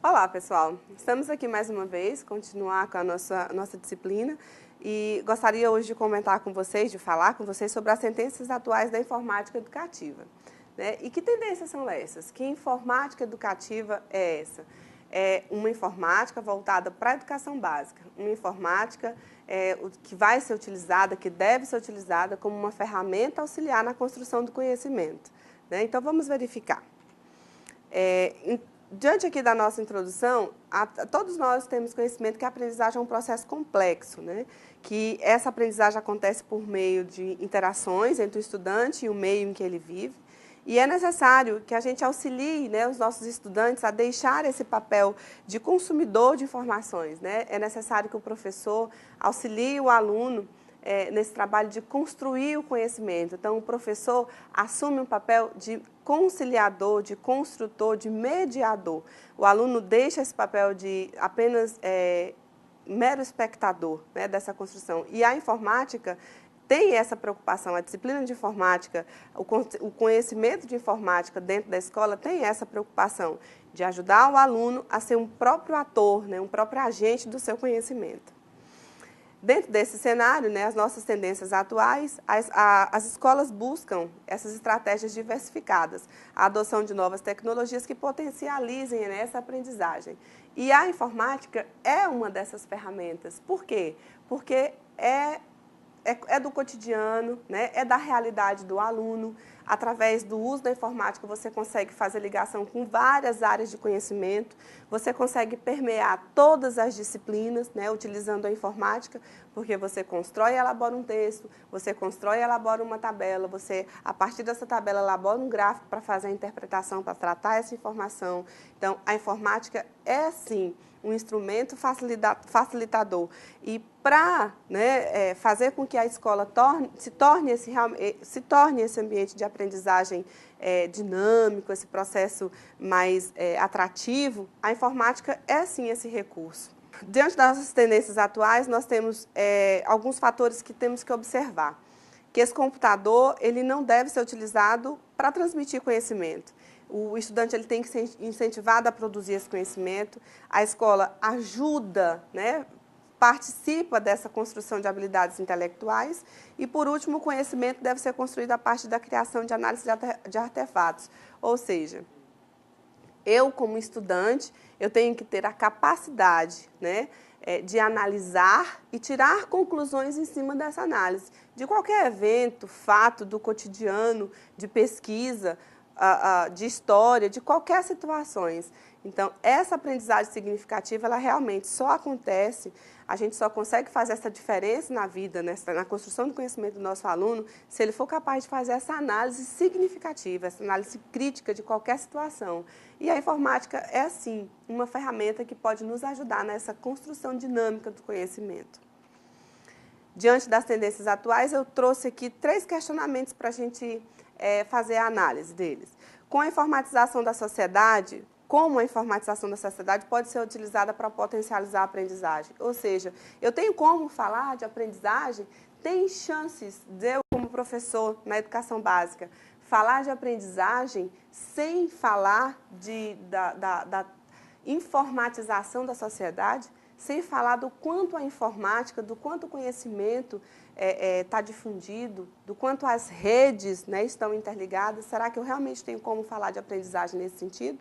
Olá, pessoal! Estamos aqui mais uma vez, continuar com a nossa disciplina e gostaria hoje de comentar com vocês, de falar com vocês sobre as tendências atuais da informática educativa. Né? E que tendências são essas? Que informática educativa é essa? É uma informática voltada para a educação básica, uma informática que vai ser utilizada, que deve ser utilizada como uma ferramenta auxiliar na construção do conhecimento. Né? Então, vamos verificar. Diante aqui da nossa introdução, todos nós temos conhecimento que a aprendizagem é um processo complexo, né? Que essa aprendizagem acontece por meio de interações entre o estudante e o meio em que ele vive, e é necessário que a gente auxilie, né, os nossos estudantes a deixar esse papel de consumidor de informações, né? É necessário que o professor auxilie o aluno nesse trabalho de construir o conhecimento. Então, o professor assume um papel de conciliador, de construtor, de mediador. O aluno deixa esse papel de apenas mero espectador, né, dessa construção. E a informática tem essa preocupação, a disciplina de informática, o conhecimento de informática dentro da escola tem essa preocupação de ajudar o aluno a ser um próprio ator, né, um próprio agente do seu conhecimento. Dentro desse cenário, né, as nossas tendências atuais, as escolas buscam essas estratégias diversificadas, a adoção de novas tecnologias que potencializem, né, essa aprendizagem. E a informática é uma dessas ferramentas. Por quê? Porque é do cotidiano, né? É da realidade do aluno. Através do uso da informática, você consegue fazer ligação com várias áreas de conhecimento, você consegue permear todas as disciplinas, né, utilizando a informática, porque você constrói e elabora um texto, você constrói e elabora uma tabela, você, a partir dessa tabela, elabora um gráfico para fazer a interpretação, para tratar essa informação. Então, a informática é, sim, um instrumento facilitador. E para, né, fazer com que a escola se torne esse ambiente de aprendizagem dinâmico, esse processo mais atrativo, a informática é sim esse recurso. Diante das nossas tendências atuais, nós temos alguns fatores que temos que observar. Que esse computador ele não deve ser utilizado para transmitir conhecimento. O estudante ele tem que ser incentivado a produzir esse conhecimento, a escola ajuda, né, participa dessa construção de habilidades intelectuais e, por último, o conhecimento deve ser construído a partir da criação de análise de artefatos. Ou seja, eu, como estudante, eu tenho que ter a capacidade, né, de analisar e tirar conclusões em cima dessa análise. De qualquer evento, fato do cotidiano, de pesquisa, de história, de qualquer situações. Então, essa aprendizagem significativa, ela realmente só acontece, a gente só consegue fazer essa diferença na vida, na construção do conhecimento do nosso aluno, se ele for capaz de fazer essa análise significativa, essa análise crítica de qualquer situação. E a informática é, sim, uma ferramenta que pode nos ajudar nessa construção dinâmica do conhecimento. Diante das tendências atuais, eu trouxe aqui 3 questionamentos para a gente fazer a análise deles. Com a informatização da sociedade, como a informatização da sociedade pode ser utilizada para potencializar a aprendizagem? Ou seja, eu tenho como falar de aprendizagem? Tem chances de eu, como professor na educação básica, falar de aprendizagem sem falar da informatização da sociedade? Sem falar do quanto a informática, do quanto o conhecimento está difundido, do quanto as redes, né, estão interligadas. Será que eu realmente tenho como falar de aprendizagem nesse sentido?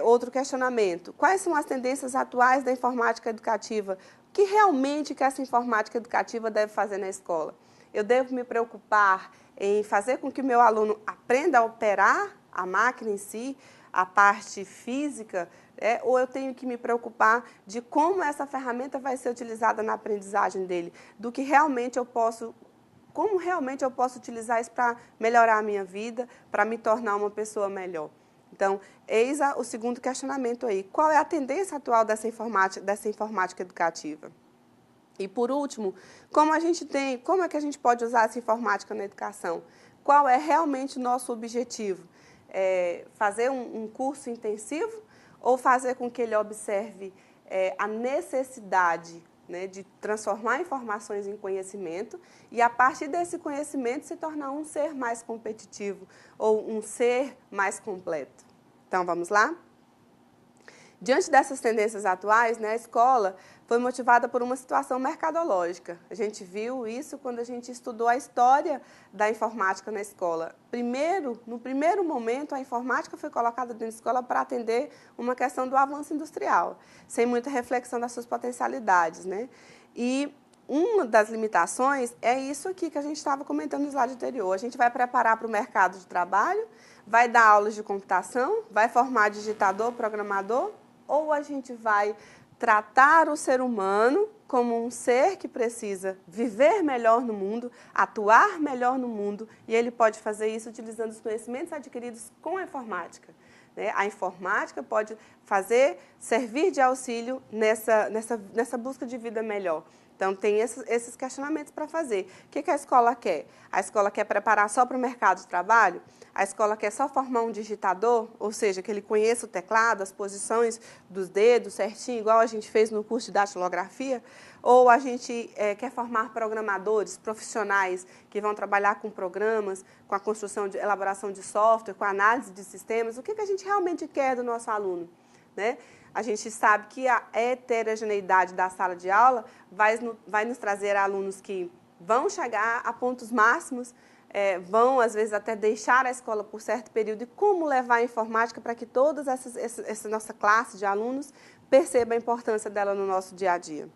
Outro questionamento, quais são as tendências atuais da informática educativa? O que realmente que essa informática educativa deve fazer na escola? Eu devo me preocupar em fazer com que o meu aluno aprenda a operar a máquina em si, a parte física, ou eu tenho que me preocupar de como essa ferramenta vai ser utilizada na aprendizagem dele, do que realmente eu posso, como realmente eu posso utilizar isso para melhorar a minha vida, para me tornar uma pessoa melhor. Então, eis o segundo questionamento aí. Qual é a tendência atual dessa informática educativa? E, por último, como é que a gente pode usar essa informática na educação? Qual é realmente o nosso objetivo? Fazer um curso intensivo ou fazer com que ele observe a necessidade, né, de transformar informações em conhecimento e, a partir desse conhecimento, se tornar um ser mais competitivo ou um ser mais completo? Então, vamos lá? Diante dessas tendências atuais, né, a escola foi motivada por uma situação mercadológica. A gente viu isso quando a gente estudou a história da informática na escola. No primeiro momento, a informática foi colocada dentro da escola para atender uma questão do avanço industrial, sem muita reflexão das suas potencialidades, né? E uma das limitações é isso aqui que a gente estava comentando no slide anterior. A gente vai preparar para o mercado de trabalho, vai dar aulas de computação, vai formar digitador, programador, ou a gente vai tratar o ser humano como um ser que precisa viver melhor no mundo, atuar melhor no mundo, e ele pode fazer isso utilizando os conhecimentos adquiridos com a informática. A informática pode servir de auxílio nessa busca de vida melhor. Então, tem esses questionamentos para fazer. O que a escola quer? A escola quer preparar só para o mercado de trabalho? A escola quer só formar um digitador, ou seja, que ele conheça o teclado, as posições dos dedos certinho, igual a gente fez no curso de datilografia? Ou a gente quer formar programadores profissionais que vão trabalhar com programas, com a construção, elaboração de software, com a análise de sistemas? O que a gente realmente quer do nosso aluno, né? A gente sabe que a heterogeneidade da sala de aula vai nos trazer alunos que vão chegar a pontos máximos, vão, às vezes, até deixar a escola por certo período. E como levar a informática para que toda essa nossa classe de alunos perceba a importância dela no nosso dia a dia?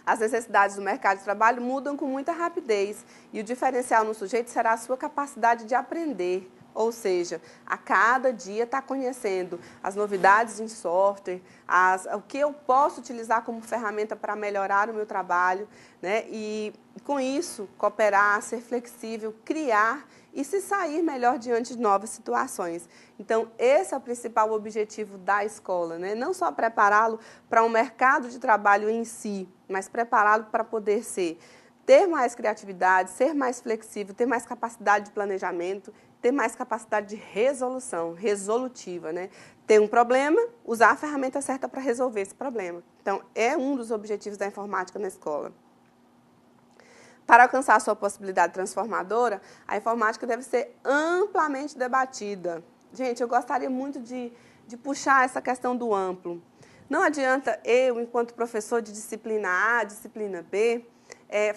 As necessidades do mercado de trabalho mudam com muita rapidez e o diferencial no sujeito será a sua capacidade de aprender. Ou seja, a cada dia está conhecendo as novidades em software, o que eu posso utilizar como ferramenta para melhorar o meu trabalho, né? E com isso, cooperar, ser flexível, criar e se sair melhor diante de novas situações. Então, esse é o principal objetivo da escola, né? Não só prepará-lo para um mercado de trabalho em si, mas prepará-lo para poder ter mais criatividade, ser mais flexível, ter mais capacidade de planejamento, ter mais capacidade de resolutiva, né? Ter um problema, usar a ferramenta certa para resolver esse problema. Então, é um dos objetivos da informática na escola. Para alcançar a sua possibilidade transformadora, a informática deve ser amplamente debatida. Gente, eu gostaria muito de puxar essa questão do amplo. Não adianta eu, enquanto professor de disciplina A, disciplina B,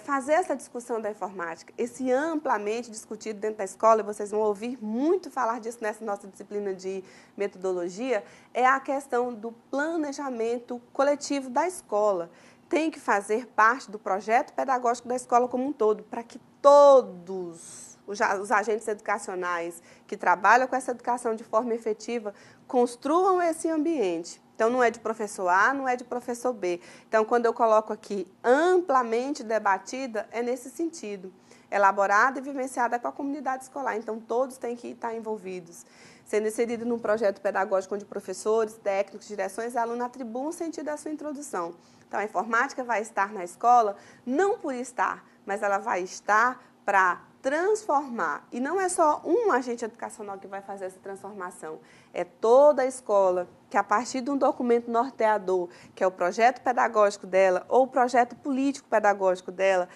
fazer essa discussão da informática, esse amplamente discutido dentro da escola, e vocês vão ouvir muito falar disso nessa nossa disciplina de metodologia, é a questão do planejamento coletivo da escola. Tem que fazer parte do projeto pedagógico da escola como um todo, para que todos os agentes educacionais que trabalham com essa educação de forma efetiva construam esse ambiente. Então, não é de professor A, não é de professor B. Então, quando eu coloco aqui amplamente debatida, é nesse sentido. Elaborada e vivenciada com a comunidade escolar. Então, todos têm que estar envolvidos. Sendo inserido num projeto pedagógico onde professores, técnicos, direções e alunos atribuam sentido à sua introdução. Então, a informática vai estar na escola, não por estar, mas ela vai estar para transformar. E não é só um agente educacional que vai fazer essa transformação, é toda a escola que, a partir de um documento norteador, que é o projeto pedagógico dela ou o projeto político pedagógico dela,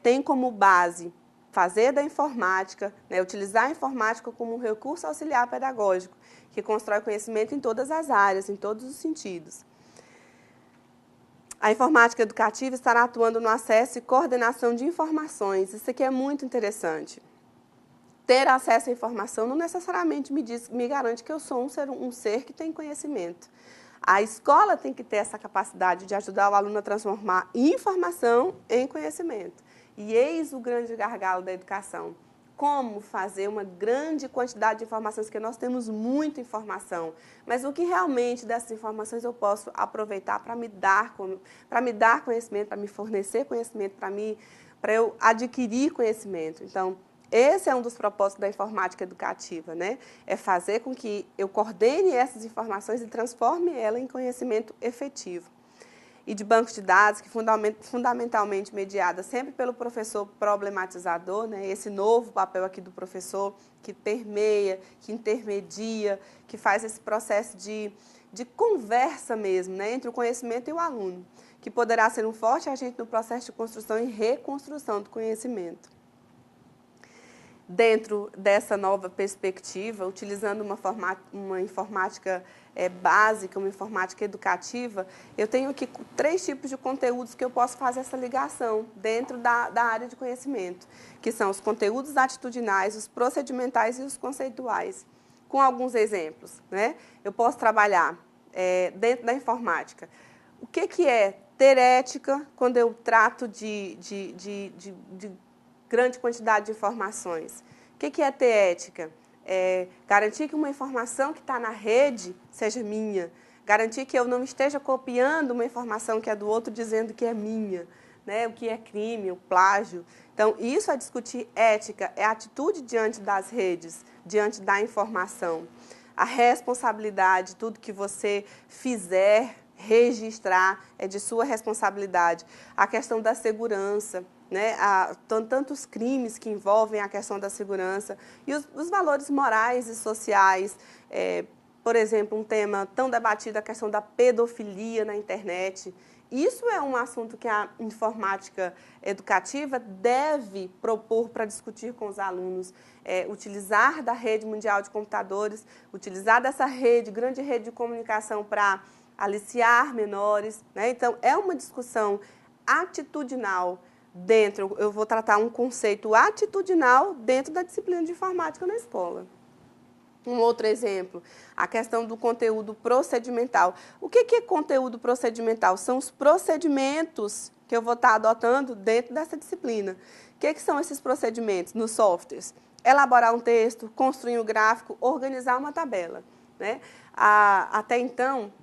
tem como base fazer da informática, né, utilizar a informática como um recurso auxiliar pedagógico, que constrói conhecimento em todas as áreas, em todos os sentidos. A informática educativa estará atuando no acesso e coordenação de informações. Isso aqui é muito interessante. Ter acesso à informação não necessariamente me garante que eu sou um ser que tem conhecimento. A escola tem que ter essa capacidade de ajudar o aluno a transformar informação em conhecimento. E eis o grande gargalo da educação. Como fazer uma grande quantidade de informações, porque nós temos muita informação, mas o que realmente dessas informações eu posso aproveitar para me dar conhecimento, para me fornecer conhecimento, para eu adquirir conhecimento. Então, esse é um dos propósitos da informática educativa, né? É fazer com que eu coordene essas informações e transforme ela em conhecimento efetivo. E de bancos de dados, que fundamentalmente mediada sempre pelo professor problematizador, né? Esse novo papel aqui do professor que permeia, que intermedia, que faz esse processo de conversa mesmo, né? Entre o conhecimento e o aluno, que poderá ser um forte agente no processo de construção e reconstrução do conhecimento. dentro dessa nova perspectiva, utilizando uma informática básica, uma informática educativa, eu tenho aqui 3 tipos de conteúdos que eu posso fazer essa ligação dentro da área de conhecimento, que são os conteúdos atitudinais, os procedimentais e os conceituais. Com alguns exemplos, né? Eu posso trabalhar dentro da informática. O que é ter ética quando eu trato de grande quantidade de informações? O que é ter ética? Garantir que uma informação que está na rede seja minha. Garantir que eu não esteja copiando uma informação que é do outro dizendo que é minha. Né? O que é crime, o plágio. Então, isso é discutir ética, é atitude diante das redes, diante da informação. A responsabilidade, tudo que você fizer, registrar, é de sua responsabilidade. A questão da segurança, né? Tantos crimes que envolvem a questão da segurança e os valores morais e sociais. Por exemplo, um tema tão debatido, a questão da pedofilia na internet. Isso é um assunto que a informática educativa deve propor para discutir com os alunos, utilizar da rede mundial de computadores, utilizar dessa grande rede de comunicação para aliciar menores, né? Então, é uma discussão atitudinal eu vou tratar um conceito atitudinal dentro da disciplina de informática na escola. Um outro exemplo, a questão do conteúdo procedimental. O que é conteúdo procedimental? São os procedimentos que eu vou estar adotando dentro dessa disciplina. O que são esses procedimentos nos softwares? Elaborar um texto, construir um gráfico, organizar uma tabela. Né? Até então,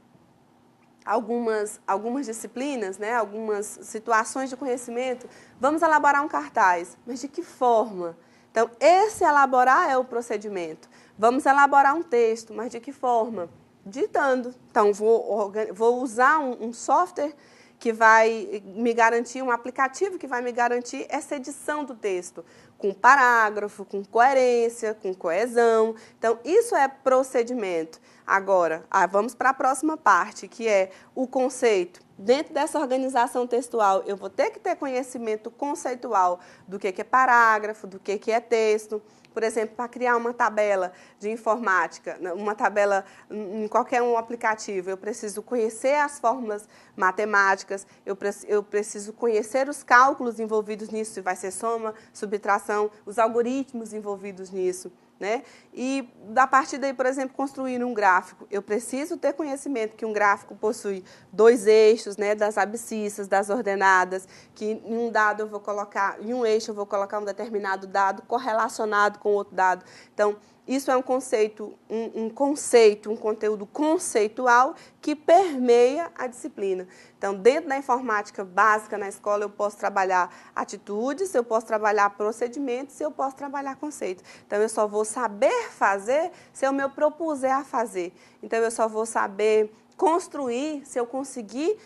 algumas disciplinas, né, algumas situações de conhecimento, vamos elaborar um cartaz, mas de que forma? Então, esse elaborar é o procedimento. Vamos elaborar um texto, mas de que forma? Ditando. Então, vou usar um software que vai me garantir, um aplicativo que vai me garantir essa edição do texto, com parágrafo, com coerência, com coesão. Então, isso é procedimento. Agora, vamos para a próxima parte, que é o conceito. Dentro dessa organização textual, eu vou ter que ter conhecimento conceitual do que é parágrafo, do que é texto. Por exemplo, para criar uma tabela de informática, uma tabela em qualquer aplicativo, eu preciso conhecer as fórmulas matemáticas, eu preciso conhecer os cálculos envolvidos nisso, se vai ser soma, subtração, os algoritmos envolvidos nisso. Né? E, a partir daí, por exemplo, construir um gráfico. Eu preciso ter conhecimento que um gráfico possui 2 eixos, né, das abscissas, das ordenadas, que em um dado eu vou colocar, em um eixo eu vou colocar um determinado dado correlacionado com outro dado. Então, isso é um conceito, um conteúdo conceitual que permeia a disciplina. Então, dentro da informática básica na escola, eu posso trabalhar atitudes, eu posso trabalhar procedimentos, eu posso trabalhar conceito. Então, eu só vou saber fazer se eu me propuser a fazer. Então, eu só vou saber construir se eu conseguir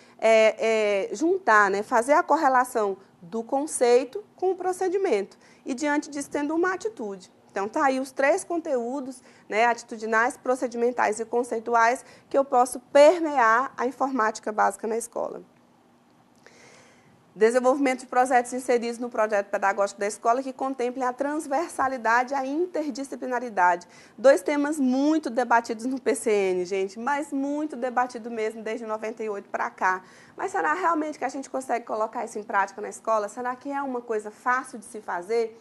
juntar, né, fazer a correlação do conceito com o procedimento. E, diante disso, tendo uma atitude. Então, tá aí os 3 conteúdos, né, atitudinais, procedimentais e conceituais, que eu posso permear a informática básica na escola. Desenvolvimento de projetos inseridos no projeto pedagógico da escola que contemplem a transversalidade e a interdisciplinaridade. 2 temas muito debatidos no PCN, gente, mas muito debatido mesmo desde 98 para cá. Mas será realmente que a gente consegue colocar isso em prática na escola? Será que é uma coisa fácil de se fazer?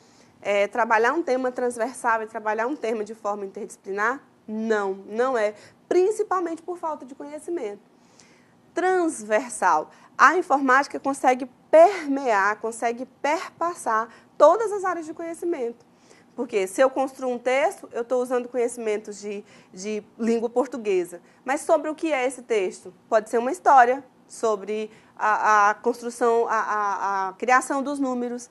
Trabalhar um tema transversal e trabalhar um tema de forma interdisciplinar? Não, não é. Principalmente por falta de conhecimento. Transversal. A informática consegue permear, consegue perpassar todas as áreas de conhecimento. Porque se eu construo um texto, eu estou usando conhecimentos de língua portuguesa. Mas sobre o que é esse texto? Pode ser uma história sobre a construção, a criação dos números,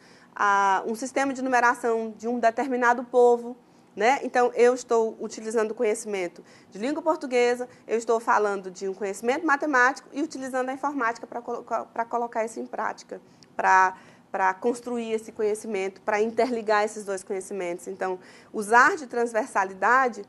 um sistema de numeração de um determinado povo. Né? Então, eu estou utilizando o conhecimento de língua portuguesa, eu estou falando de um conhecimento matemático e utilizando a informática para colocar isso em prática, para construir esse conhecimento, para interligar esses 2 conhecimentos. Então, usar de transversalidade,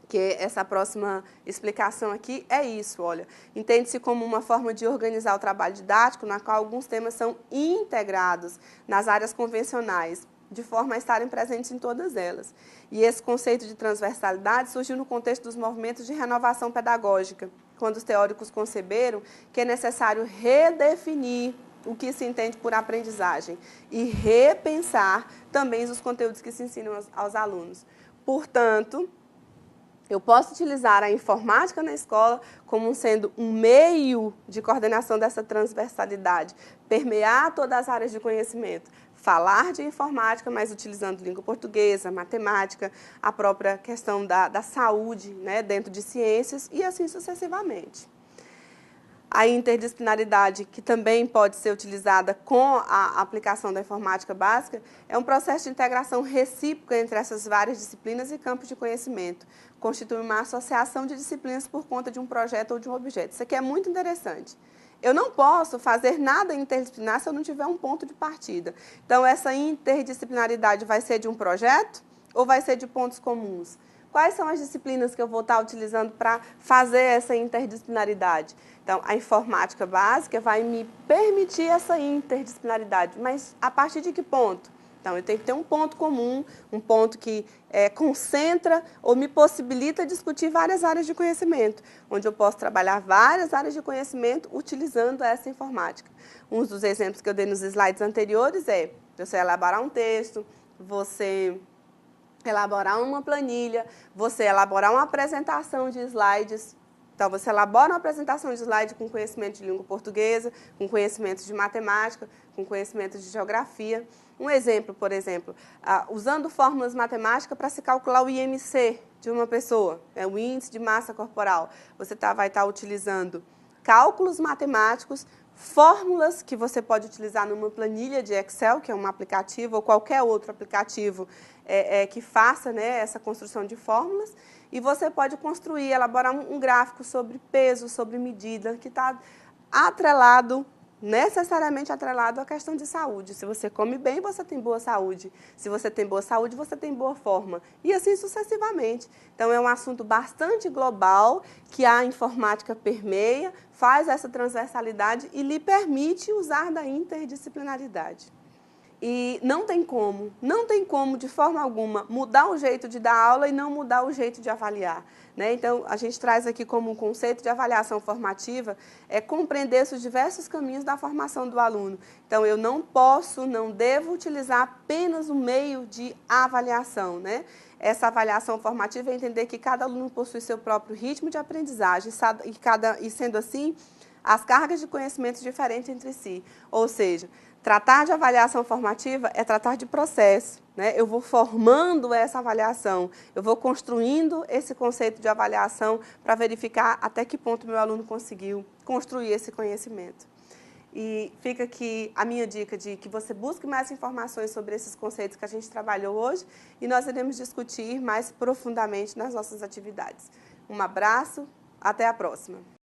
que essa próxima explicação aqui é isso, olha. Entende-se como uma forma de organizar o trabalho didático, na qual alguns temas são integrados nas áreas convencionais. de forma a estarem presentes em todas elas. E esse conceito de transversalidade surgiu no contexto dos movimentos de renovação pedagógica, quando os teóricos conceberam que é necessário redefinir o que se entende por aprendizagem e repensar também os conteúdos que se ensinam aos alunos. Portanto, eu posso utilizar a informática na escola como sendo um meio de coordenação dessa transversalidade, permear todas as áreas de conhecimento, falar de informática, mas utilizando língua portuguesa, matemática, a própria questão da saúde, né, dentro de ciências e assim sucessivamente. A interdisciplinaridade, que também pode ser utilizada com a aplicação da informática básica, é um processo de integração recíproca entre essas várias disciplinas e campos de conhecimento. Constitui uma associação de disciplinas por conta de um projeto ou de um objeto. Isso aqui é muito interessante. Eu não posso fazer nada interdisciplinar se eu não tiver um ponto de partida. Então, essa interdisciplinaridade vai ser de um projeto ou vai ser de pontos comuns? Quais são as disciplinas que eu vou estar utilizando para fazer essa interdisciplinaridade? Então, a informática básica vai me permitir essa interdisciplinaridade, mas a partir de que ponto? Então, eu tenho que ter um ponto comum, um ponto que concentra ou me possibilita discutir várias áreas de conhecimento, onde eu posso trabalhar várias áreas de conhecimento utilizando essa informática. Um dos exemplos que eu dei nos slides anteriores é você elaborar um texto, você elaborar uma planilha, você elaborar uma apresentação de slides. Então, você elabora uma apresentação de slide com conhecimento de língua portuguesa, com conhecimentos de matemática, com conhecimentos de geografia. Um exemplo, por exemplo, usando fórmulas matemáticas para se calcular o IMC de uma pessoa, o índice de massa corporal. Você vai estar utilizando cálculos matemáticos, fórmulas que você pode utilizar numa planilha de Excel, que é um aplicativo, ou qualquer outro aplicativo que faça, né, essa construção de fórmulas, e você pode construir, elaborar um gráfico sobre peso, sobre medida, que está atrelado, necessariamente atrelado à questão de saúde. Se você come bem, você tem boa saúde. Se você tem boa saúde, você tem boa forma. E assim sucessivamente. Então, é um assunto bastante global que a informática permeia, faz essa transversalidade e lhe permite usar da interdisciplinaridade. E não tem como, de forma alguma, mudar o jeito de dar aula e não mudar o jeito de avaliar, né? Então, a gente traz aqui como um conceito de avaliação formativa, compreender os diversos caminhos da formação do aluno. Então, eu não posso, não devo utilizar apenas o meio de avaliação, né? Essa avaliação formativa é entender que cada aluno possui seu próprio ritmo de aprendizagem e sendo assim, as cargas de conhecimento diferentes entre si. Ou seja, tratar de avaliação formativa é tratar de processo, né? Eu vou formando essa avaliação, eu vou construindo esse conceito de avaliação para verificar até que ponto meu aluno conseguiu construir esse conhecimento. E fica aqui a minha dica de que você busque mais informações sobre esses conceitos que a gente trabalhou hoje e nós iremos discutir mais profundamente nas nossas atividades. Um abraço, até a próxima!